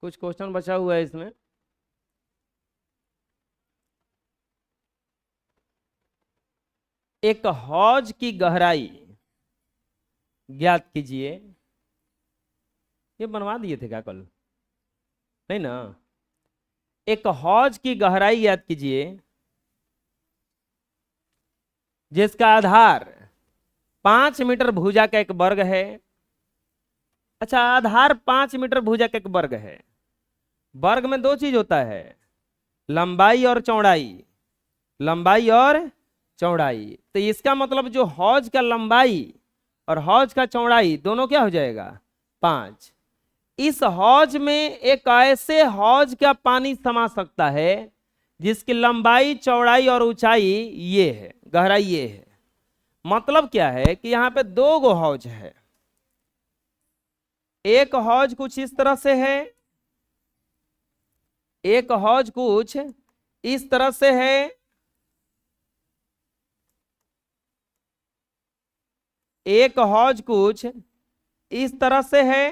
कुछ क्वेश्चन बचा हुआ है इसमें। एक हौज की गहराई ज्ञात कीजिए। ये बनवा दिए थे क्या कल? नहीं ना। एक हौज की गहराई ज्ञात कीजिए जिसका आधार 5 मीटर भुजा का एक वर्ग है। अच्छा, आधार 5 मीटर भुजा का एक वर्ग है। वर्ग में दो चीज होता है, लंबाई और चौड़ाई। लंबाई और चौड़ाई, तो इसका मतलब जो हौज का लंबाई और हौज का चौड़ाई दोनों क्या हो जाएगा? 5। इस हौज में एक ऐसे हौज का पानी समा सकता है जिसकी लंबाई चौड़ाई और ऊंचाई ये है, गहराई ये है। मतलब क्या है कि यहां पे दो गो हौज है। एक हौज कुछ इस तरह से है, एक हौज कुछ इस तरह से है। एक हौज कुछ इस तरह से है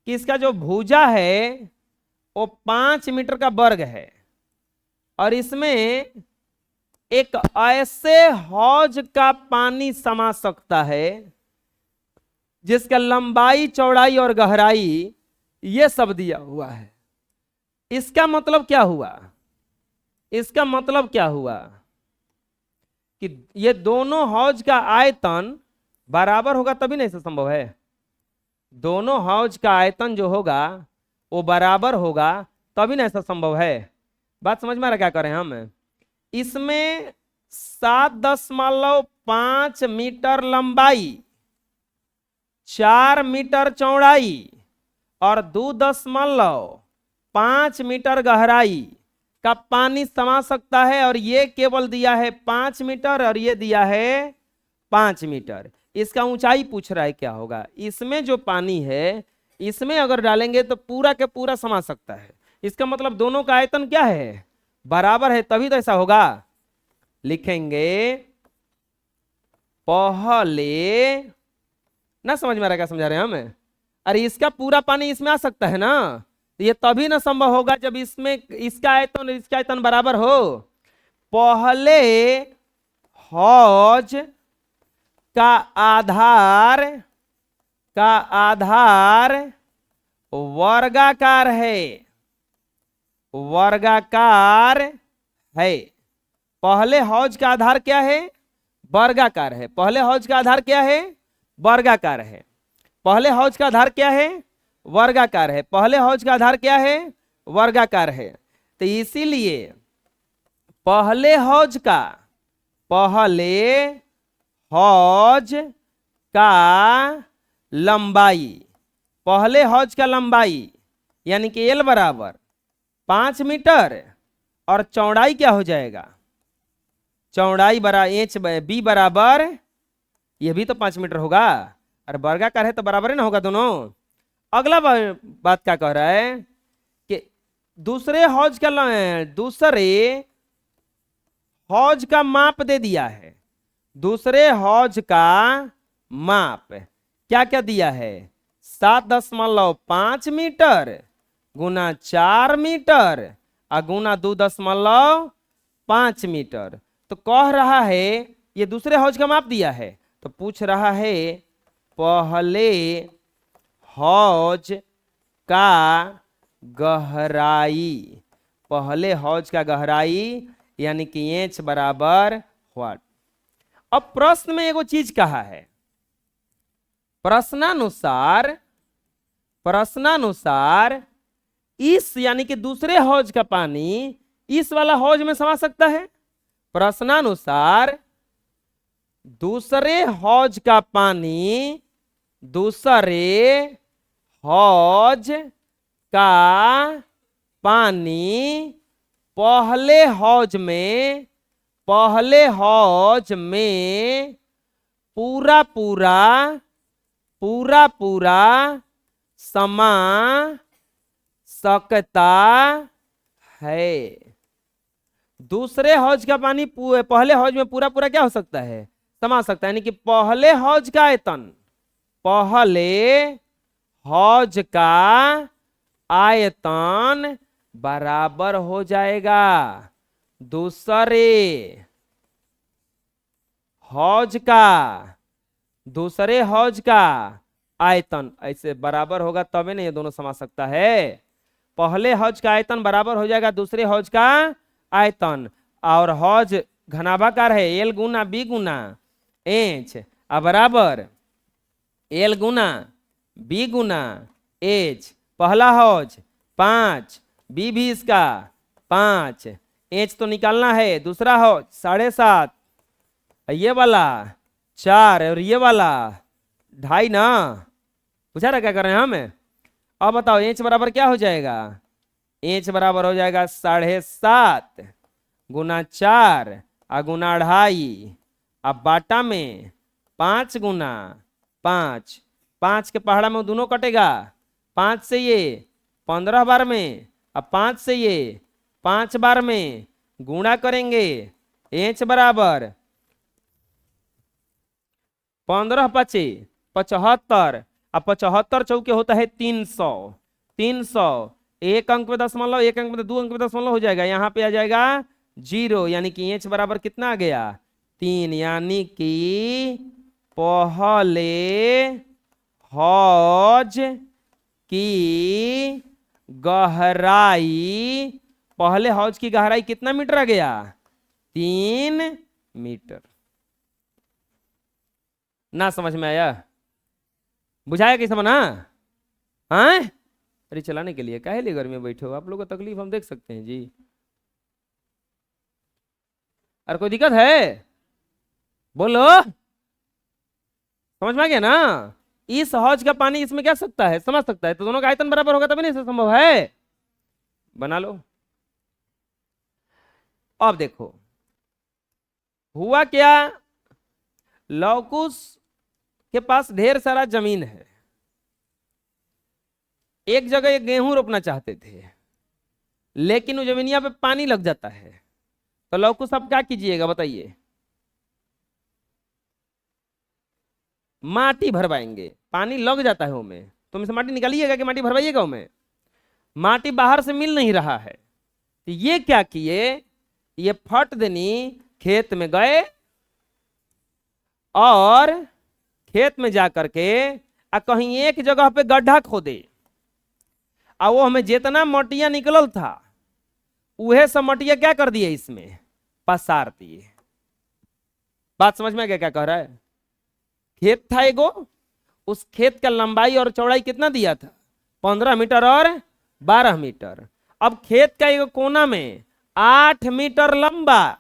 कि इसका जो भुजा है वो 5 मीटर का वर्ग है, और इसमें एक ऐसे हौज का पानी समा सकता है जिसका लंबाई चौड़ाई और गहराई ये सब दिया हुआ है। इसका मतलब क्या हुआ? इसका मतलब क्या हुआ कि ये दोनों हौज का आयतन बराबर होगा तभी ना ऐसा संभव है। दोनों हौज का आयतन जो होगा वो बराबर होगा तभी ना ऐसा संभव है। बात समझ में आ रहा क्या करें हम? इसमें 7.5 मीटर लंबाई, 4 मीटर चौड़ाई और 2.5 मीटर गहराई का पानी समा सकता है, और ये केवल दिया है 5 मीटर और ये दिया है 5 मीटर। इसका ऊंचाई पूछ रहा है क्या होगा। इसमें जो पानी है इसमें अगर डालेंगे तो पूरा के पूरा समा सकता है। इसका मतलब दोनों का आयतन क्या है? बराबर है, तभी तो ऐसा होगा। लिखेंगे पहले, ना समझ में आ रहा क्या समझा रहे हैं हम? अरे इसका पूरा पानी इसमें आ सकता है ना, ये तभी ना संभव होगा जब इसमें इसका आयतन और इसका आयतन बराबर हो। पहले हौज का आधार वर्गाकार है, वर्गाकार है। पहले हौज का आधार क्या है? वर्गाकार है। पहले हौज का आधार क्या है? वर्गाकार है। पहले हौज का आधार क्या है? वर्गाकार है। पहले हौज का आधार क्या है? वर्गाकार है। तो इसीलिए पहले हौज का लंबाई, पहले हौज का लंबाई यानी कि एल बराबर 5 मीटर और चौड़ाई क्या हो जाएगा? चौड़ाई एच बी बराबर, ये भी तो 5 मीटर होगा, और वर्गाकार है तो बराबर ही ना होगा दोनों। अगला बात क्या कह रहा है कि दूसरे हौज का माप दे दिया है। दूसरे हौज का माप क्या क्या दिया है? 7.5 मीटर गुना 4 मीटर और गुना 2.5 मीटर। तो कह रहा है ये दूसरे हौज का माप दिया है, तो पूछ रहा है पहले हौज का गहराई। पहले हौज का गहराई यानी कि एच बराबर व्हाट। अब प्रश्न में एगो चीज कहा है, प्रश्नानुसार इस यानी कि दूसरे हौज का पानी इस वाला हौज में समा सकता है। प्रश्नानुसार दूसरे हौज का पानी दूसरे हौज का पानी पहले हौज में पूरा पूरा समा सकता है। दूसरे हौज का पानी पहले हौज में पूरा पूरा क्या हो सकता है? समा सकता है। यानी कि पहले हौज का आयतन, पहले हौज का आयतन बराबर हो जाएगा दूसरे हौज का, दूसरे हौज का आयतन। ऐसे बराबर होगा तभी नहीं ये दोनों समझ सकता है। पहले हौज का आयतन बराबर हो जाएगा दूसरे हौज का आयतन, और हौज घनाभाकार है, एल गुना बी गुना एच, बराबर एल गुना बी गुना एच। पहला हौज 5, बी भी इसका 5, एच तो निकालना है। दूसरा हौज 7.5, ये वाला 4 और ये वाला 2.5 ना। पूछा रहा क्या कर रहे हैं हम? अब बताओ एच बराबर क्या हो जाएगा? एच बराबर हो जाएगा 7.5 गुना 4 गुना 2.5, अब बाटा में 5 गुना 5, 5 के पहाड़ा में दोनों कटेगा, 5 से ये 15 बार में, अब 5 से ये 5 बार में गुणा करेंगे। एच बराबर 15 पचे 75, अब 75 चौके होता है 300, 300 एक अंक में दशमलव, एक अंक में 2 अंक में दशमलव हो जाएगा, यहाँ पे आ जाएगा 0, यानी कि एच बराबर कितना आ गया? 3, यानी कि पहले हौज की गहराई, पहले हौज की गहराई कितना मीटर आ गया? 3 मीटर। ना समझ में आया? बुझाया कैसे बना? हाँ, अरे चलाने के लिए काहे लिए गर्मी में बैठे हो? आप लोगों का तकलीफ हम देख सकते हैं जी। और कोई दिक्कत है? बोलो, समझ में आ गया ना? इस हौज का पानी इसमें क्या सकता है, समझ सकता है, तो दोनों का आयतन बराबर होगा तभी नहीं से संभव है। बना लो। अब देखो हुआ क्या, लवकुश के पास ढेर सारा जमीन है, एक जगह एक गेहूं रोपना चाहते थे, लेकिन वो जमीनिया पे पानी लग जाता है, तो लवकुश आप क्या कीजिएगा बताइए? माटी भरवाएंगे, पानी लग जाता है उसमें, तुम इसे माटी निकालिएगा कि माटी भरवाइएगा उसमें? माटी बाहर से मिल नहीं रहा है, तो ये क्या किए, ये फट देनी खेत में गए और खेत में जाकर के कहीं एक जगह पे गड्ढा खोदे, और वो हमें जितना मटिया निकलल था वह सब मटिया क्या कर दिए, इसमें पसार दिए। बात समझ में आ गया क्या कह रहा है? खेत था एगो, उस खेत का लंबाई और चौड़ाई कितना दिया था? 15 मीटर और 12 मीटर। अब खेत का एक कोना में 8 मीटर लंबा,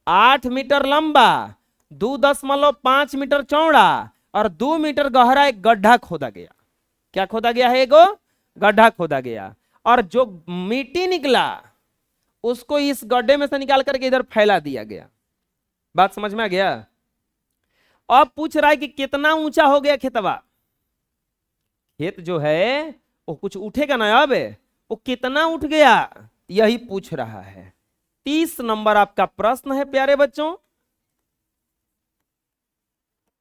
8 मीटर लंबा, 2.5 मीटर चौड़ा और 2 मीटर गहरा एक गड्ढा खोदा गया। क्या खोदा गया है? एगो गड्ढा खोदा गया, और जो मिट्टी निकला उसको इस गड्ढे में से निकाल करके इधर फैला दिया गया। बात समझ में आ गया? अब पूछ रहा है कि कितना ऊंचा हो गया खेतवा? खेत जो है वो कुछ उठेगा ना, अब वो कितना उठ गया यही पूछ रहा है। 30 नंबर आपका प्रश्न है प्यारे बच्चों,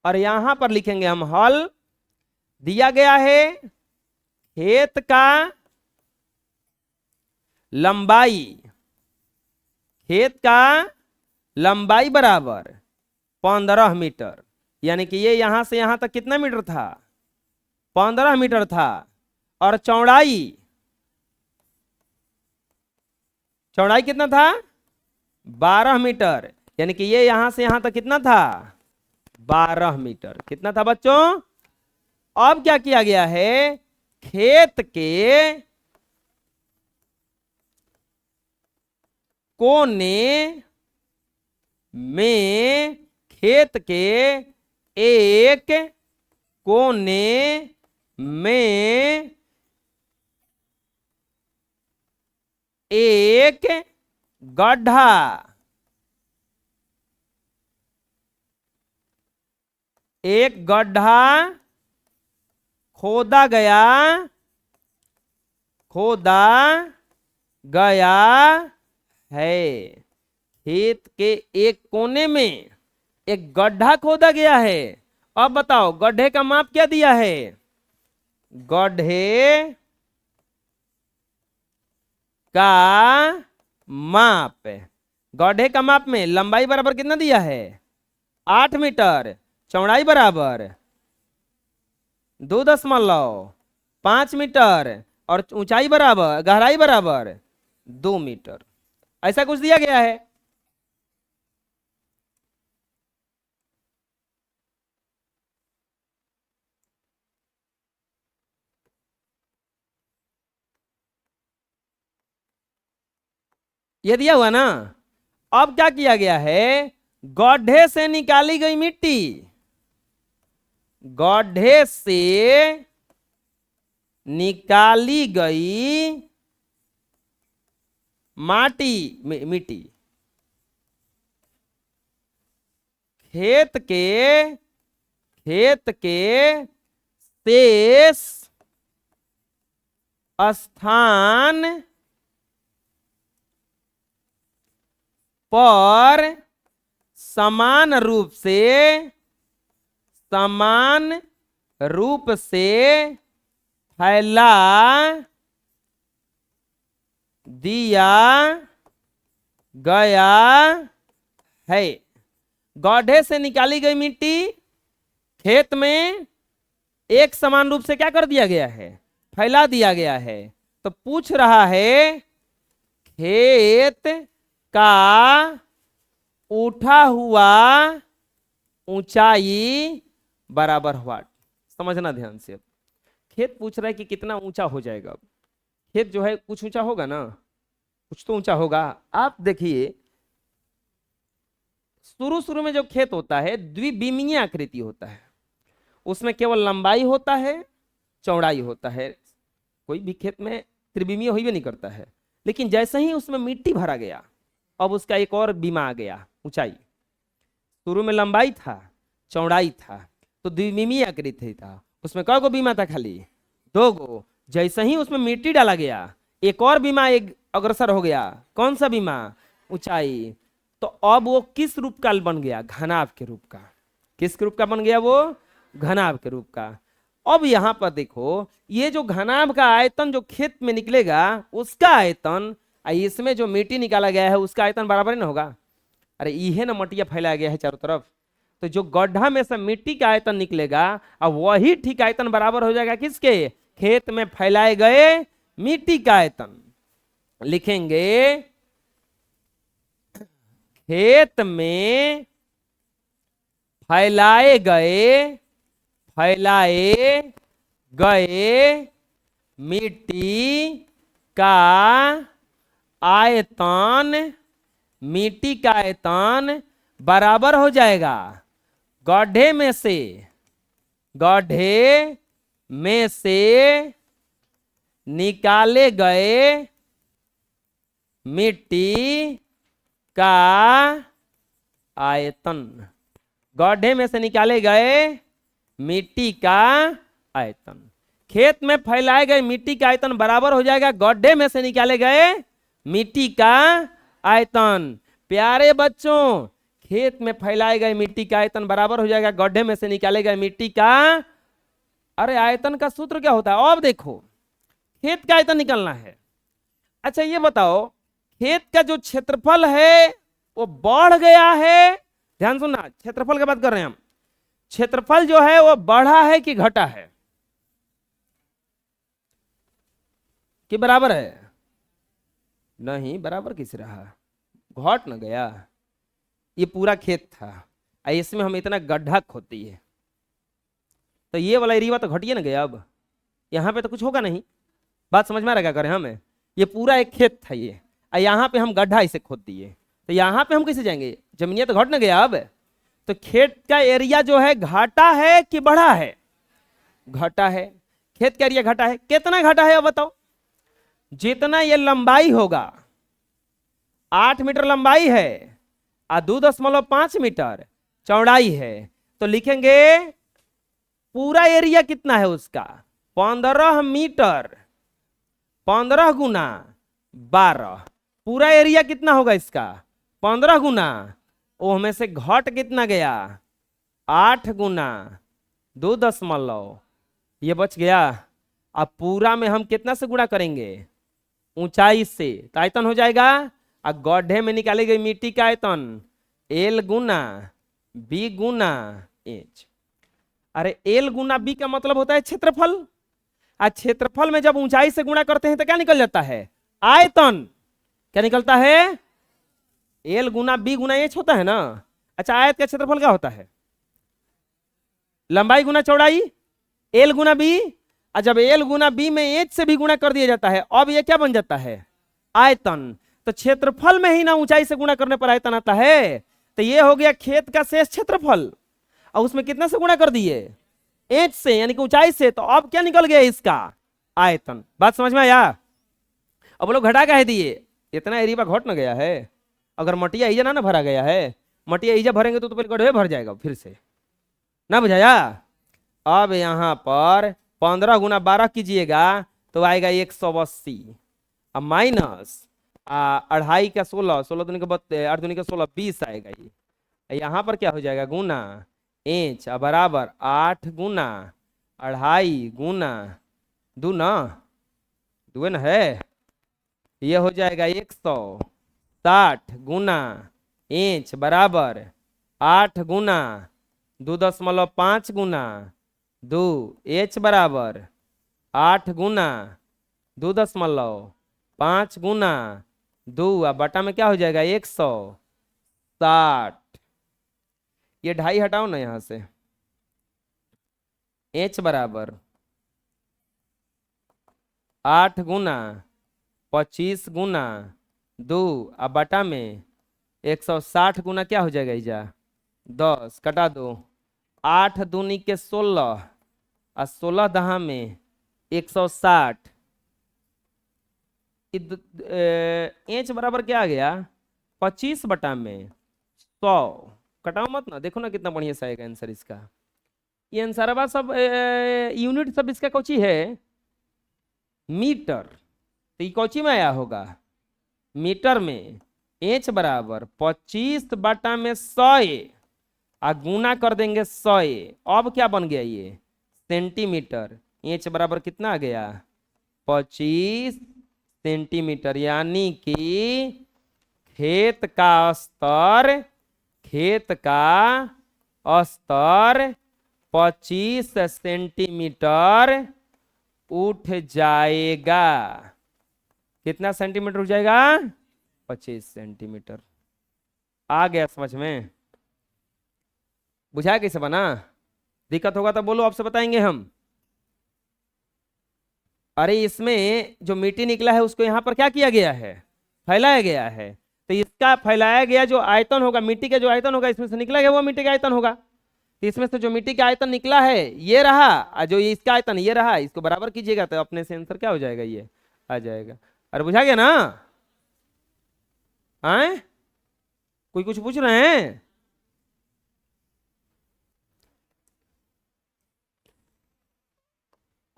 और यहां पर लिखेंगे हम हल। दिया गया है खेत का लंबाई, खेत का लंबाई बराबर 15 मीटर, यानी कि ये यहां से यहां तक कितना मीटर था? 15 मीटर था, और चौड़ाई, चौड़ाई कितना था? 12 मीटर, यानी कि ये यहां से यहां तक कितना था? 12 मीटर। कितना था बच्चों? अब क्या किया गया है, खेत के कोने में, खेत के एक कोने में एक गड्ढा, एक गड्ढा खोदा गया, खोदा गया है। खेत के एक कोने में एक गड्ढा खोदा गया है। अब बताओ गड्ढे का माप क्या दिया है? गड्ढे का माप। गड्ढे का माप में लंबाई बराबर कितना दिया है 8 मीटर, चौड़ाई बराबर 2.5 मीटर और ऊंचाई बराबर गहराई बराबर 2 मीटर, ऐसा कुछ दिया गया है। ये दिया हुआ ना। अब क्या किया गया है, गड्ढे से निकाली गई मिट्टी, गड्ढे से निकाली गई मिट्टी खेत के शेष स्थान पर समान रूप से फैला दिया गया है। गड्ढे से निकाली गई मिट्टी खेत में एक समान रूप से क्या कर दिया गया है, फैला दिया गया है। तो पूछ रहा है खेत का उठा हुआ ऊंचाई बराबर हुआ। समझना ध्यान से। अब खेत पूछ रहा है कि कितना ऊंचा हो जाएगा। अब खेत जो है कुछ ऊंचा होगा ना, कुछ तो ऊंचा होगा। आप देखिए शुरू में जो खेत होता है द्विविमीय आकृति होता है, उसमें केवल लंबाई होता है, चौड़ाई होता है। कोई भी खेत में त्रिविमीय हो ही नहीं करता है। लेकिन जैसे ही उसमें मिट्टी भरा गया, अब उसका एक और बीमा आ गया, ऊंचाई। शुरू में लंबाई था, चौड़ाई था, तो द्विविमीय आकृति था। उसमें कौ गो बीमा था, खाली 2 गो। जैसे ही उसमें मिट्टी डाला गया, एक और बीमा एक अग्रसर हो गया। कौन सा बीमा, ऊंचाई। तो अब वो किस रूप का बन गया, घनाभ के रूप का। किस रूप का बन गया वो, घनाभ के रूप का। अब यहां पर देखो, ये जो घनाभ का आयतन जो खेत में निकलेगा, उसका आयतन इसमें जो मिट्टी निकाला गया है उसका आयतन बराबर नहीं होगा। अरे इहे ना मटिया फैलाया गया है चारों तरफ। तो जो गड्ढा में से मिट्टी का आयतन निकलेगा, अब वही ठीक आयतन बराबर हो जाएगा किसके, खेत में फैलाए गए मिट्टी का आयतन। लिखेंगे खेत में फैलाए गए मिट्टी का आयतन, मिट्टी का आयतन बराबर हो जाएगा गड्ढे में से निकाले गए मिट्टी का आयतन। गड्ढे में से निकाले गए मिट्टी का आयतन। खेत में फैलाए गए मिट्टी का आयतन बराबर हो जाएगा गड्ढे में से निकाले गए मिट्टी का आयतन। प्यारे बच्चों, खेत में फैलाए गए मिट्टी का आयतन बराबर हो जाएगा गड्ढे में से निकाले गए मिट्टी का। अरे आयतन का सूत्र क्या होता है, अब देखो खेत का आयतन निकालना है। अच्छा ये बताओ, खेत का जो क्षेत्रफल है वो बढ़ गया है। ध्यान सुनना, क्षेत्रफल की बात कर रहे हैं हम। क्षेत्रफल जो है वो बढ़ा है कि घटा है, कि बराबर है? नहीं, बराबर किस रहा, घट न गया। ये पूरा खेत था, इसमें हम इतना गड्ढा खोदती है, तो ये वाला एरिया तो घटिए ना गया। अब यहाँ पे तो कुछ होगा नहीं। बात समझ में आ रहा क्या करें हमें? ये पूरा एक खेत था ये, यहाँ पे हम गड्ढा इसे खोद दिए, तो यहाँ पे हम कैसे जाएंगे? जमीनिया तो घट न गया। अब तो खेत का एरिया जो है घटा है कि बढ़ा है? घटा है। खेत का एरिया घटा है। कितना घटा है अब बताओ? जितना ये लंबाई होगा, 8 मीटर लंबाई है और 2.5 मीटर चौड़ाई है, तो लिखेंगे पूरा एरिया कितना है उसका, 15 मीटर। 15 गुना 12, पूरा एरिया कितना होगा इसका, 15 गुना, वो में से घट कितना गया, 8 गुना 2.5, ये बच गया। अब पूरा में हम कितना से गुणा करेंगे, ऊंचाई से, तो आयतन हो जाएगा, और गड्ढे में निकाली गई मिट्टी का आयतन एल गुना बी गुना एच। अरे एल गुना बी का मतलब होता है क्षेत्रफल, और क्षेत्रफल में जब ऊंचाई से गुणा करते हैं तो क्या निकल जाता है, आयतन। क्या निकलता है, एल गुना बी गुना एच होता है ना। अच्छा, आयत का क्षेत्रफल क्या होता है, लंबाई गुना चौड़ाई, एल गुना बी। और जब एल गुना बी में एच से भी गुणा कर दिया जाता है, अब ये क्या बन जाता है, आयतन। तो क्षेत्रफल में ही ना ऊंचाई से गुणा करने पर आयतन आता है। तो ये हो गया खेत का शेष क्षेत्रफल, और उसमें कितना से गुणा कर दिए, एच से, यानी कि ऊंचाई से। तो अब क्या निकल गया इसका, आयतन। बात समझ में आया। अब लोग घटा कह दिए, इतना एरिया घट ना गया है। अगर मटिया ईजा ना भरा गया है, मटिया ईजा भरेंगे तो पहले गड्ढे भर जाएगा फिर से, ना बुझाया। अब यहां पर 15 गुना 12 कीजिएगा तो आएगा 180, अब माइनस 2.5 का 16, 16 दूनी का 32, 8 दूनी का 16, 20 आएगा ये। यहाँ पर क्या हो जाएगा, गुना इंच बराबर 8 गुना 2.5 गुना 2 ना, 2 न है, ये हो जाएगा 160 गुना इंच बराबर 8 गुना 2.5 गुना 2, एच बराबर 8 गुना 2.5 गुना 2, अब बटा में क्या हो जाएगा 160। ये 2.5 हटाओ ना यहां से, एच बराबर 8 गुना 25 गुना 2, अब बटा में 160 गुना क्या हो जाएगा इजा 10, कटा दो, 8 दूनी के 16 और 16 दहा में 160। इंच बराबर क्या आ गया 25 बटा में 100। कटाओ मत ना, देखो ना कितना बढ़िया सा आएगा आंसर इसका। ये आंसर सब यूनिट सब इसका कौची है, मीटर। तो ये कौची में आया होगा, मीटर में। इंच बराबर 25 बटा में 100 आ गुना कर देंगे 100, अब क्या बन गया ये सेंटीमीटर। इंच बराबर कितना आ गया 25 सेंटीमीटर, यानी कि खेत का स्तर 25 सेंटीमीटर उठ जाएगा। कितना सेंटीमीटर उठ जाएगा, 25 सेंटीमीटर। आ गया समझ में, बुझाया कैसे बना। दिक्कत होगा तो बोलो, आपसे बताएंगे हम। अरे इसमें जो मिट्टी निकला है उसको यहाँ पर क्या किया गया है, फैलाया गया है। तो इसका फैलाया गया जो आयतन होगा, मिट्टी का जो आयतन होगा, इसमें से निकला गया वो मिट्टी का आयतन होगा। तो इसमें से जो मिट्टी का आयतन निकला है ये रहा, और जो इसका आयतन ये रहा, इसको बराबर कीजिएगा तो अपने से आंसर क्या हो जाएगा, ये आ जाएगा। अरे बुझा गया ना, आए कोई कुछ पूछ रहे हैं।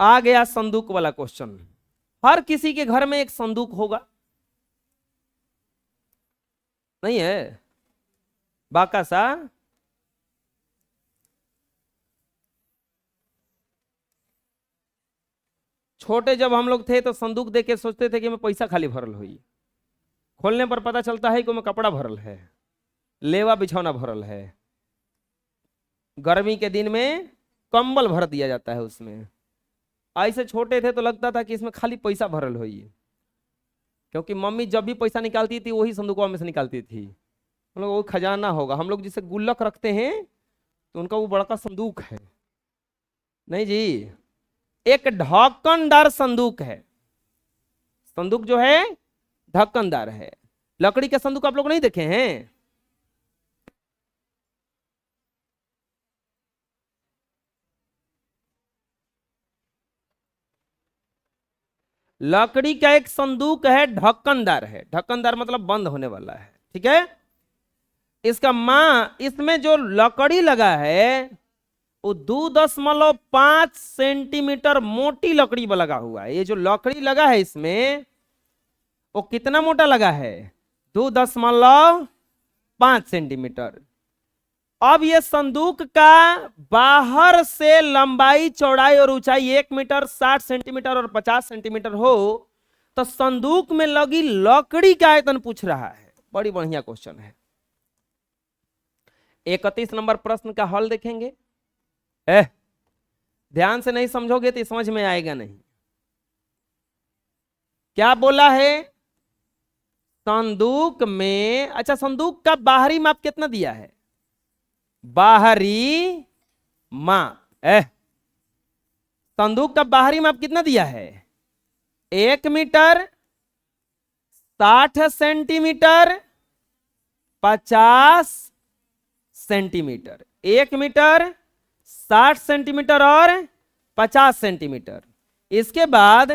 आ गया संदूक वाला क्वेश्चन। हर किसी के घर में एक संदूक होगा, नहीं है बाकासा। छोटे जब हम लोग थे तो संदूक देख के सोचते थे कि मैं पैसा खाली भरल हुई, खोलने पर पता चलता है कि मैं कपड़ा भरल है, लेवा बिछौना भरल है। गर्मी के दिन में कंबल भर दिया जाता है उसमें। ऐसे छोटे थे तो लगता था कि इसमें खाली पैसा भरल हुई, क्योंकि मम्मी जब भी पैसा निकालती थी वही संदूकों में से निकालती थी। हम लोग वो खजाना होगा, हम लोग जिसे गुल्लक रखते हैं तो उनका वो बड़ा संदूक है। नहीं जी, एक ढक्कनदार संदूक है। संदूक जो है ढक्कनदार है। लकड़ी के संदूक आप लोग नहीं देखे हैं, लकड़ी का एक संदूक है, ढक्कनदार है। ढक्कनदार मतलब बंद होने वाला है, ठीक है। इसका इसमें जो लकड़ी लगा है वो 2.5 सेंटीमीटर मोटी लकड़ी पर लगा हुआ है। ये जो लकड़ी लगा है इसमें वो कितना मोटा लगा है, 2.5 सेंटीमीटर। अब ये संदूक का बाहर से लंबाई चौड़ाई और ऊंचाई 1 मीटर 60 सेंटीमीटर और 50 सेंटीमीटर हो, तो संदूक में लगी लकड़ी का आयतन पूछ रहा है। बड़ी बढ़िया क्वेश्चन है। 31 नंबर प्रश्न का हल देखेंगे। ध्यान से नहीं समझोगे तो समझ में आएगा नहीं। क्या बोला है? संदूक में, अच्छा संदूक का बाहरी माप कितना दिया है? बाहरी माप संदूक का बाहरी माप कितना दिया है? 1 metre 60 centimetre 50 centimetre. 1 metre 60 centimetre और 50 सेंटीमीटर। इसके बाद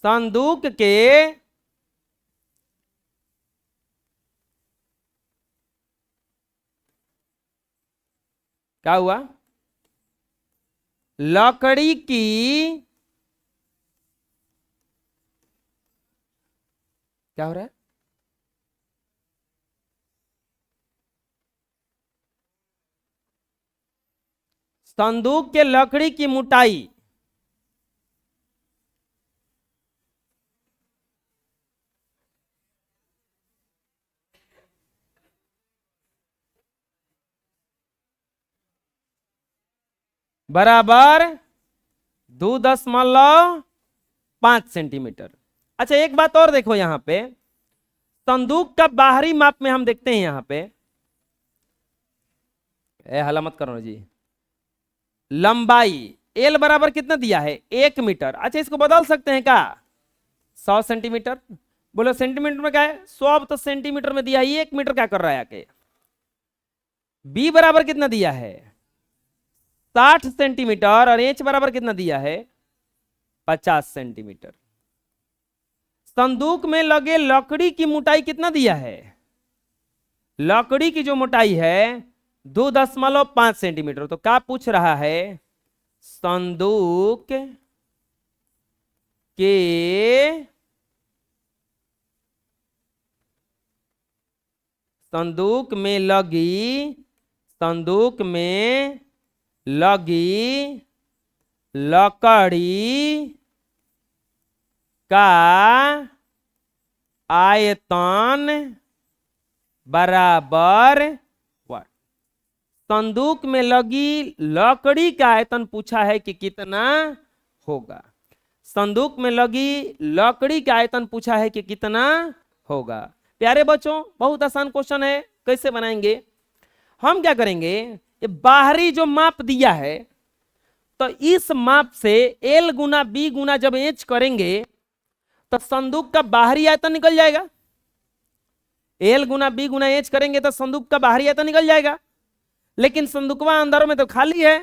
संदूक के क्या हुआ? लकड़ी की क्या हो रहा है? संदूक के लकड़ी की मोटाई बराबर 2.5 सेंटीमीटर। अच्छा एक बात और देखो, यहां पे संदूक का बाहरी माप में हम देखते हैं यहां पे, हला मत करो जी, लंबाई एल बराबर कितना दिया है? 1 मीटर। अच्छा इसको बदल सकते हैं क्या? 100 सेंटीमीटर। बोलो सेंटीमीटर में क्या है? 100। अब तो सेंटीमीटर में दिया है, 1 मीटर क्या कर रहा है आके? बी बराबर कितना दिया है? 60 सेंटीमीटर। और एच बराबर कितना दिया है? 50 सेंटीमीटर। संदूक में लगे लकड़ी की मोटाई कितना दिया है? लकड़ी की जो मोटाई है 2.5 सेंटीमीटर। तो क्या पूछ रहा है? संदूक के संदूक में लगी लकड़ी का आयतन बराबर व्हाट? संदूक में लगी लकड़ी का आयतन पूछा है कि कितना होगा। संदूक में लगी लकड़ी का आयतन पूछा है कि कितना होगा। प्यारे बच्चों बहुत आसान क्वेश्चन है, कैसे बनाएंगे? हम क्या करेंगे, ये बाहरी जो माप दिया है तो इस माप से L गुना B गुना जब एच करेंगे तो संदूक का बाहरी आयतन निकल जाएगा। L गुना B गुना एच करेंगे तो संदूक का बाहरी आयतन निकल जाएगा। लेकिन संदूकवा अंदरों में तो खाली है,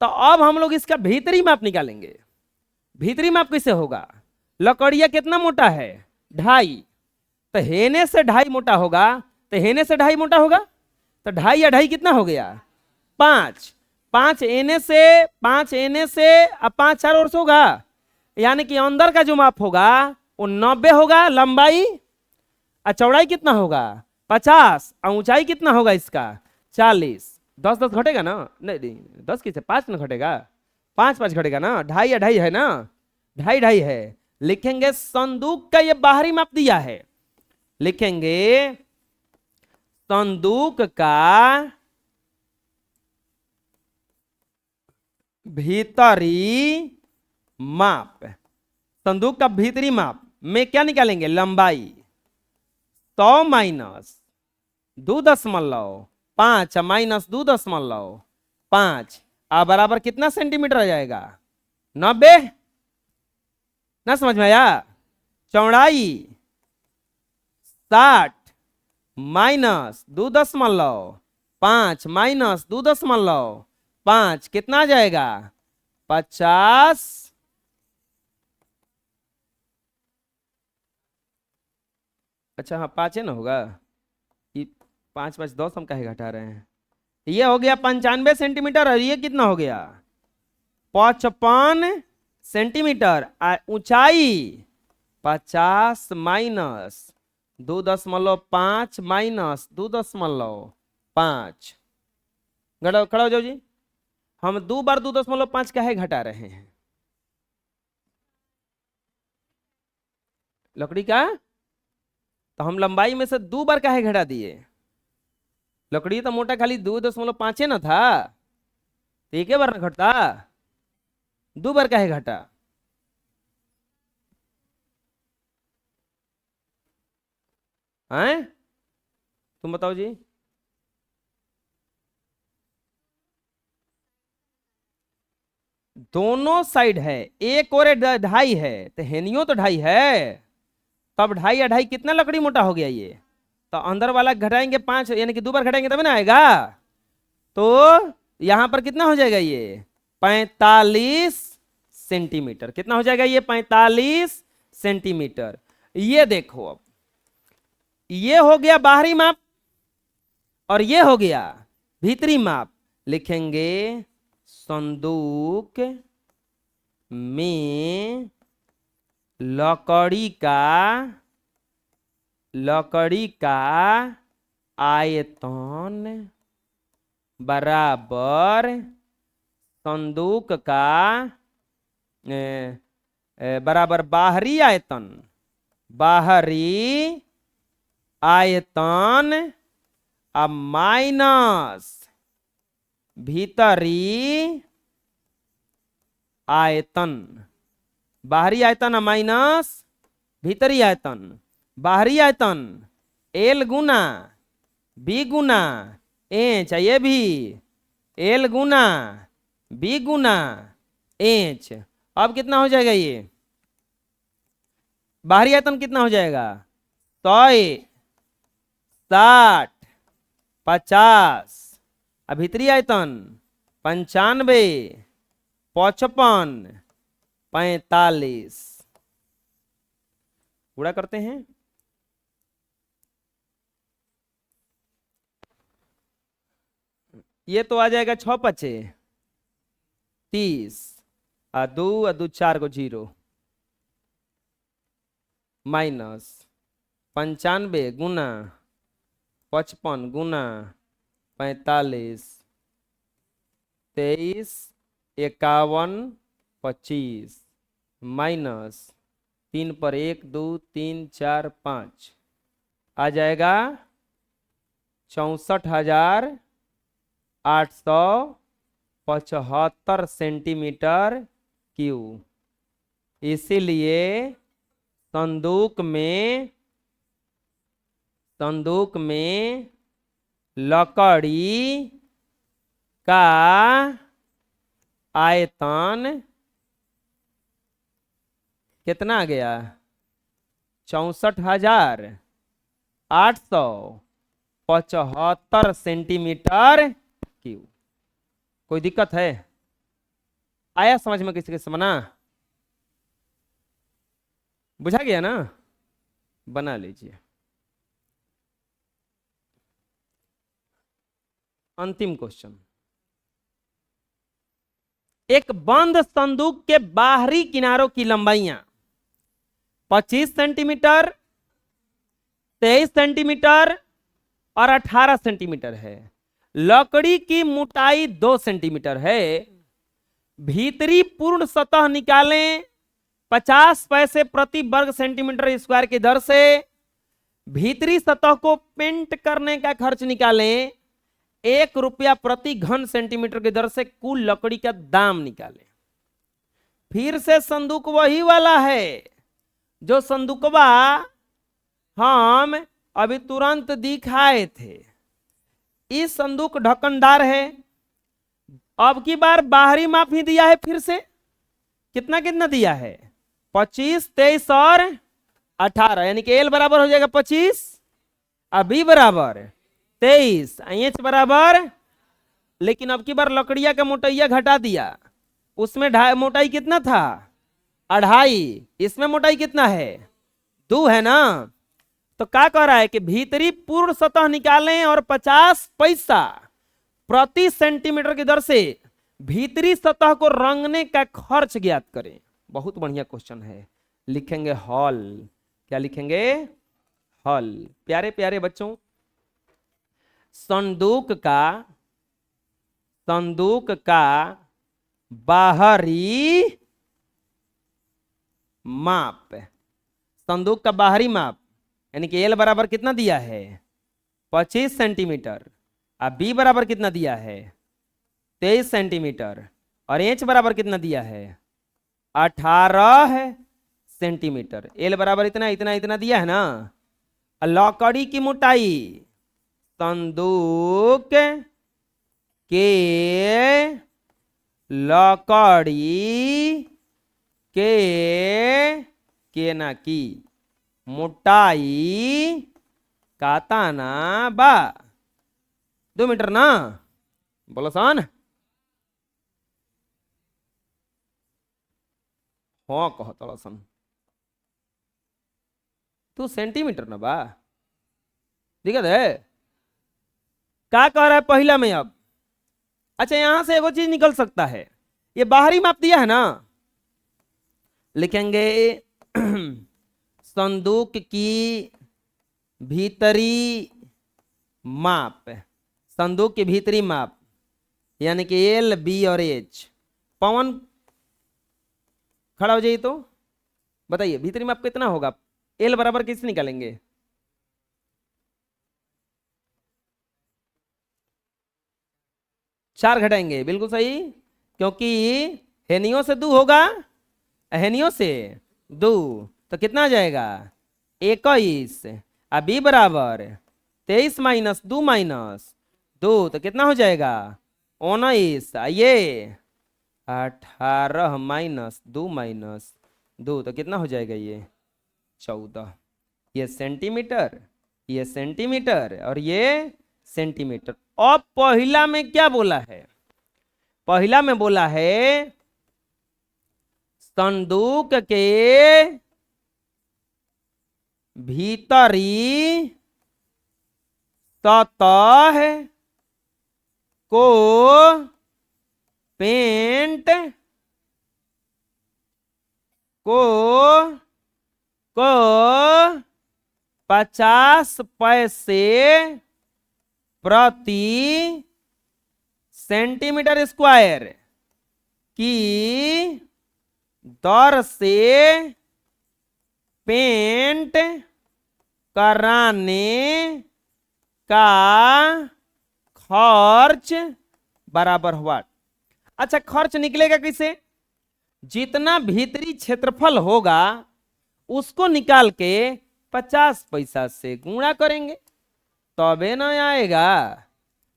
तो अब हम लोग इसका भीतरी माप निकालेंगे। भीतरी माप कैसे होगा? लकड़िया कितना मोटा है? 2.5। तो हेने से 2.5 मोटा होगा, तो हेने से 2.5 मोटा होगा, तो 2.5 या 2.5 कितना हो गया? 5। 5 एने से 5 चार और से होगा, यानी कि अंदर का जो माप होगा वो 90 होगा लंबाई, और चौड़ाई कितना होगा? 50, और ऊंचाई कितना होगा इसका? 40। 10 घटेगा ना? नहीं 10 किसे 5 ना घटेगा, 5 घटेगा ना। 2.5 या 2.5 है ना? 2.5 है। लिखेंगे संदूक का ये बाहरी माप दिया है, लिखेंगे संदूक का भीतरी माप। संदूक का भीतरी माप में क्या निकालेंगे? लंबाई 100 माइनस 2.5 माइनस 2.5 बराबर कितना सेंटीमीटर आ जाएगा? 90 ना? समझ में आया? चौड़ाई 60 माइनस 2.5 माइनस 2.5 कितना आ जाएगा? 50। अच्छा हाँ 5 है ना होगा, ये 5 5 10 हम काहे घटा रहे हैं? ये हो गया 95 सेंटीमीटर, और ये कितना हो गया? 55 सेंटीमीटर। ऊंचाई 50 माइनस 2.5 माइनस 2.5। खड़ा हो जाओ जी। हम 2 बार 2.5 काहे घटा रहे हैं? लकड़ी का तो हम लंबाई में से 2 बार काहे घटा दिए? लकड़ी तो मोटा खाली 2.5 ना था, तो एक बार ना घटता, 2 बार काहे घटा? हैं? तुम बताओ जी। दोनों साइड है, एक और 2.5 है, तो हेनियो तो 2.5 है, तब 2.5 कितना लकड़ी मोटा हो गया ये? तो अंदर वाला घटाएंगे 5, यानी कि 2 बार घटाएंगे तब ना आएगा। तो यहां पर कितना हो जाएगा ये? 45 सेंटीमीटर। कितना हो जाएगा ये? 45 सेंटीमीटर। ये देखो, अब ये हो गया बाहरी माप और ये हो गया भीतरी माप। लिखेंगे संदूक में लकड़ी का आयतन बराबर संदूक का बराबर बाहरी आयतन अब माइनस भीतरी आयतन। बाहरी आयतन माइनस भीतरी आयतन। बाहरी आयतन एल गुना बी गुना एच, ये भी एल गुना बी गुना एच। अब कितना हो जाएगा ये? बाहरी आयतन कितना हो जाएगा? 100, 60, 50। अब भीतरी आयतन 95, 55, 45। पूरा करते हैं। ये तो आ जाएगा 6 पचे 30, आ 2 4 को 0 माइनस 95 गुना 55 गुना 45, 23, 51, 25 माइनस 3 पर 1 2 3 4 5 आ जाएगा 64,875 सेंटीमीटर क्यूब। इसीलिए संदूक में लकड़ी का आयतन कितना आ गया? 64,875 सेंटीमीटर क्यूब। कोई दिक्कत है? आया समझ में किसी के समझना? बुझा गया ना? बना लीजिए। अंतिम क्वेश्चन। एक बंद संदूक के बाहरी किनारों की लंबाइयां 25 सेंटीमीटर, 23 सेंटीमीटर और 18 सेंटीमीटर है। लकड़ी की मोटाई 2 सेंटीमीटर है। भीतरी पूर्ण सतह निकालें 50 पैसे प्रति वर्ग सेंटीमीटर स्क्वायर की दर से। भीतरी सतह को पेंट करने का खर्च निकालें 1 रुपया प्रति घन सेंटीमीटर की दर से। कुल लकड़ी का दाम निकालें। फिर से संदूक वही वाला है जो संदूकवा हम अभी तुरंत दिखाए थे। इस संदूक ढक्कनदार है। अब की बार बाहरी माप ही दिया है। फिर से कितना कितना दिया है? 25, 23 और 18, यानी कि एल बराबर हो जाएगा 25, बी बराबर 23, एच बराबर। लेकिन अब की बार लकड़िया का मोटाइया घटा दिया। उसमें मोटाई कितना था? 2.5। इसमें मोटाई कितना है? 2 है ना? तो क्या कह रहा है कि भीतरी पूर्ण सतह निकालें और 50 पैसा प्रति सेंटीमीटर की दर से भीतरी सतह को रंगने का खर्च ज्ञात करें। बहुत बढ़िया क्वेश्चन है। लिखेंगे हॉल। क्या लिखेंगे? हॉल। प्यारे प्यारे बच्चों, संदूक संदूक का बाहरी माप, संदूक का बाहरी माप यानी कि एल बराबर कितना दिया है 25 सेंटीमीटर, और बी बराबर कितना दिया है 23 सेंटीमीटर, और एच बराबर कितना दिया है 18 सेंटीमीटर। एल बराबर इतना इतना इतना दिया है ना। लकड़ी की मोटाई संदूक के लकड़ी के ना की मोटाई काताना बा 2 मीटर ना। बोलो सन। हाँ कहता सन तू सेंटीमीटर ना बा दिक्कत है। क्या कह रहा है पहला में अब। अच्छा यहां से एगो चीज निकल सकता है, ये बाहरी माप दिया है ना, लिखेंगे संदूक की भीतरी माप, संदूक की भीतरी माप यानी कि एल बी और एच। पवन खड़ा हो जाइए तो बताइए भीतरी माप कितना होगा, एल बराबर किससे निकालेंगे। चार घटाएंगे बिल्कुल सही, क्योंकि हेनियो से दो होगा, हेनियो से दो तो कितना आ जाएगा 21, बी बराबर 23 माइनस 2 माइनस 2 तो कितना हो जाएगा 19, ये 18 माइनस 2 माइनस 2 तो कितना हो जाएगा ये 14। ये सेंटीमीटर, ये सेंटीमीटर और ये सेंटीमीटर। अब पहला में क्या बोला है, पहला में बोला है संदूक के भीतरी सतह को पेंट को 50 पैसे प्रति सेंटीमीटर स्क्वायर की दर से पेंट कराने का खर्च बराबर हुआ। अच्छा खर्च निकलेगा कैसे, जितना भीतरी क्षेत्रफल होगा उसको निकाल के 50 पैसा से गुणा करेंगे तबे ना आएगा।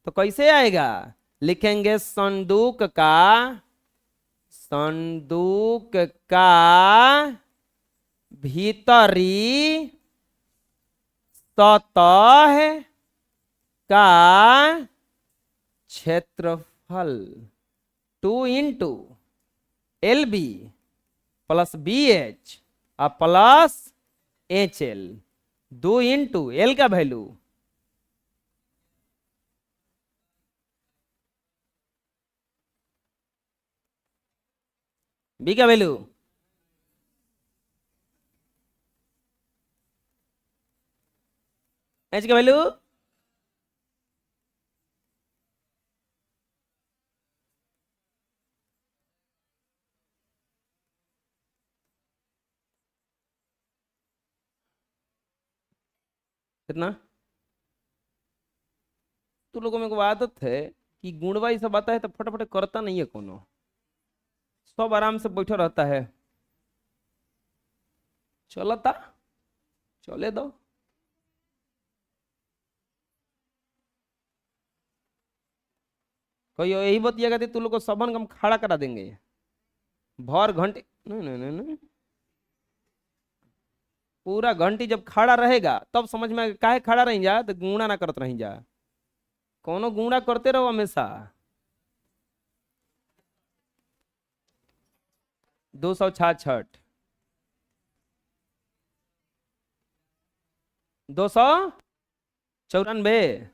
तो कैसे आएगा, लिखेंगे संदूक का भीतरी सतह का क्षेत्रफल 2 into L B plus B H और plus H L, 2 into L का वैल्यू बी का वैल्यू एच का वैल्यू कितना। तू लोगों में को आदत है कि गुणवा ये सब आता है तो फटाफट करता नहीं है कोनो, सब आराम से बैठा रहता है। चलता चले दो। कोई यही बतिएगा तू लोग को सबन हम खड़ा करा देंगे भर घंटे। नहीं नहीं नहीं नहीं, पूरा घंटी जब खड़ा रहेगा तब समझ में काहे खड़ा रही जा तो गुणा ना करते रही जा, कोनो गुणा करते रहो हमेशा। 266 294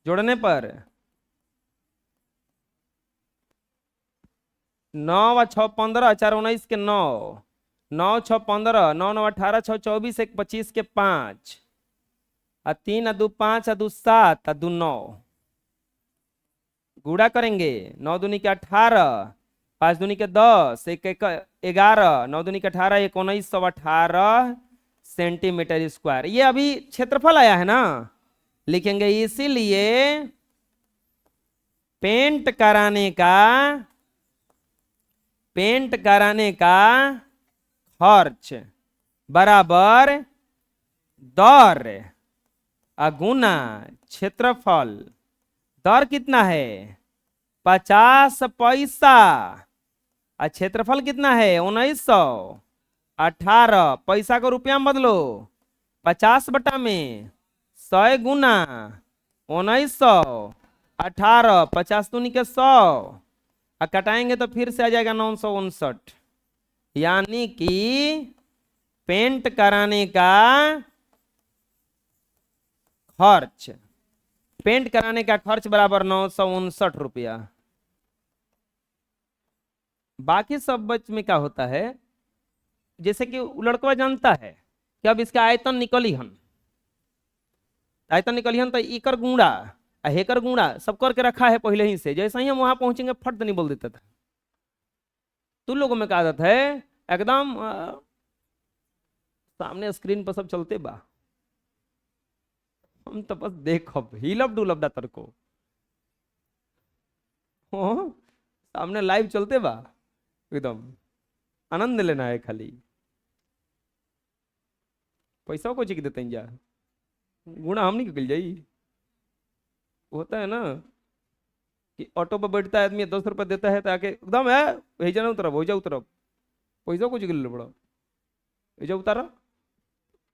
जोड़ने पर 9 व 6 15 4 19 के 9 9 6 15 9 9 18 6 24 1 25 के 5 3 2 5 2 7 2 9 गुणा करेंगे, 9 दूनी के 18, 5 दूनी के 10, 1 1 11, 9 दूनी के 18, 1918 सेंटीमीटर स्क्वायर। ये अभी क्षेत्रफल आया है ना, लिखेंगे इसीलिए पेंट कराने का खर्च बराबर दर गुना क्षेत्रफल। दर कितना है? 50 पैसा। और क्षेत्रफल कितना है? 1918। पैसा को रुपया में बदलो, 50 बटा में 100 गुना 1918, 50 दूनी के 100, और कटाएंगे तो फिर से आ जाएगा 959। यानी कि पेंट कराने का खर्च, पेंट कराने का खर्च बराबर 959 रुपया। बाकी सब बच में क्या होता है, जैसे कि लड़का जानता है कि अब इसका आयतन निकली हन, तो इकर गुणा हेकर गुणा सब करके रखा है पहले ही से। जैसे ही हम वहां पहुंचेंगे फट नहीं बोल देता था। तुम लोगों में क्या आदत है, एकदम सामने स्क्रीन पर सब चलते बा, हम तो बस देखब हिलब डुलब दा तरको। सामने लाइव चलते बा, एकदम आनंद लेना है खाली। पैसा को चिक देते हैं जा, गुणा हम नहीं कर जाई। होता है ना कि ऑटो पर बैठता है आदमी, 10 रुपये देता है, ताकि एकदम है भेजा ना उतरब, हो जा उतरब, पैसा को चिक ले बड़ा भेजा उतारा,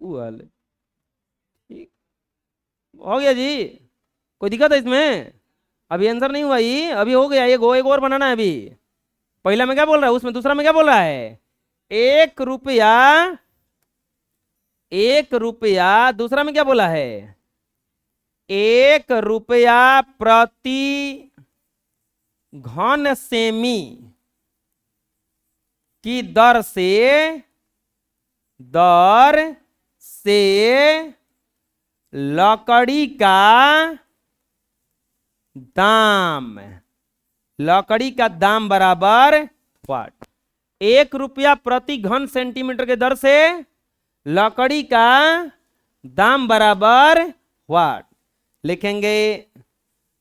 वो हाल है। ठीक हो गया जी, कोई दिक्कत है इसमें? अभी आंसर नहीं हुआ ये, अभी हो गया। एक और बनाना है अभी। पहला में क्या बोल रहा है, उसमें दूसरा में क्या बोल रहा है? 1 रुपया, 1 रुपया। दूसरा में क्या बोला है? 1 रुपया प्रति घन सेमी की दर से लकड़ी का दाम बराबर वाट। 1 रुपया प्रति घन सेंटीमीटर के दर से लकड़ी का दाम बराबर वाट। लिखेंगे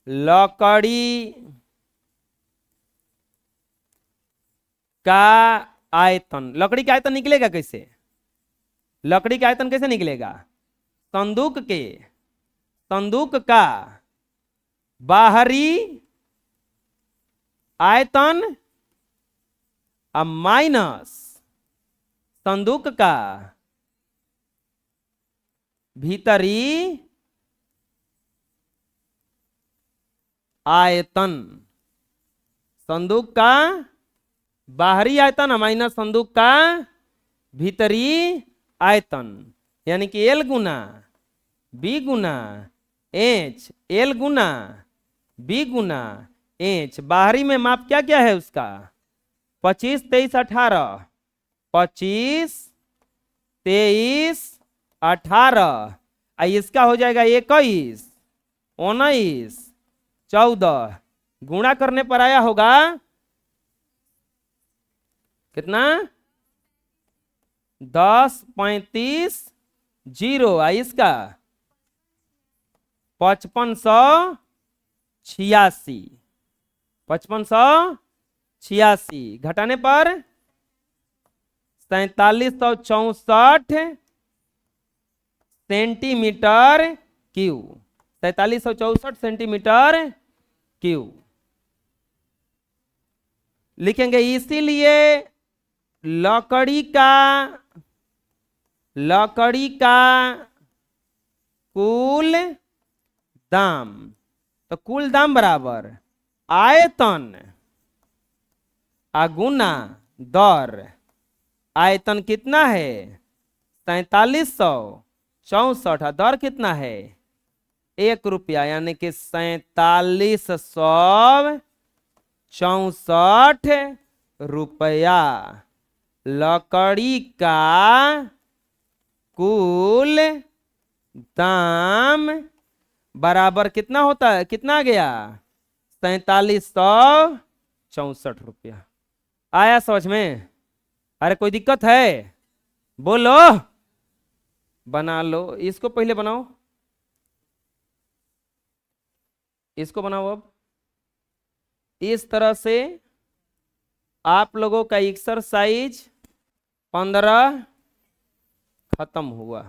लकड़ी का आयतन। लकड़ी का आयतन निकलेगा कैसे? लकड़ी का आयतन कैसे निकलेगा? संदूक का बाहरी आयतन माइनस संदूक का भीतरी आयतन। संदूक का बाहरी आयतन माइनस संदूक का भीतरी आयतन, यानी कि L गुना B गुना H, L गुना B गुना H। बाहरी में माप क्या क्या है उसका? 25 23 18, 25 23 18। इसका हो जाएगा 21 19 14। गुणा करने पर आया होगा कितना? 10 35 0। इसका 5586। 5586 घटाने पर 4764 सेंटीमीटर क्यूब। 4764 सेंटीमीटर क्यूब लिखेंगे। इसीलिए लकड़ी का कुल दाम, तो कुल दाम बराबर आयतन गुना दर। आयतन कितना है? 4764। दर कितना है? 1 रुपया, यानी कि 4764 रुपया लकड़ी का कुल दाम बराबर कितना होता है? कितना गया? 4364 आया समझ में? अरे कोई दिक्कत है? बोलो। बना लो, इसको पहले बनाओ, इसको बनाओ। अब इस तरह से आप लोगों का एक्सरसाइज 15 खत्म हुआ।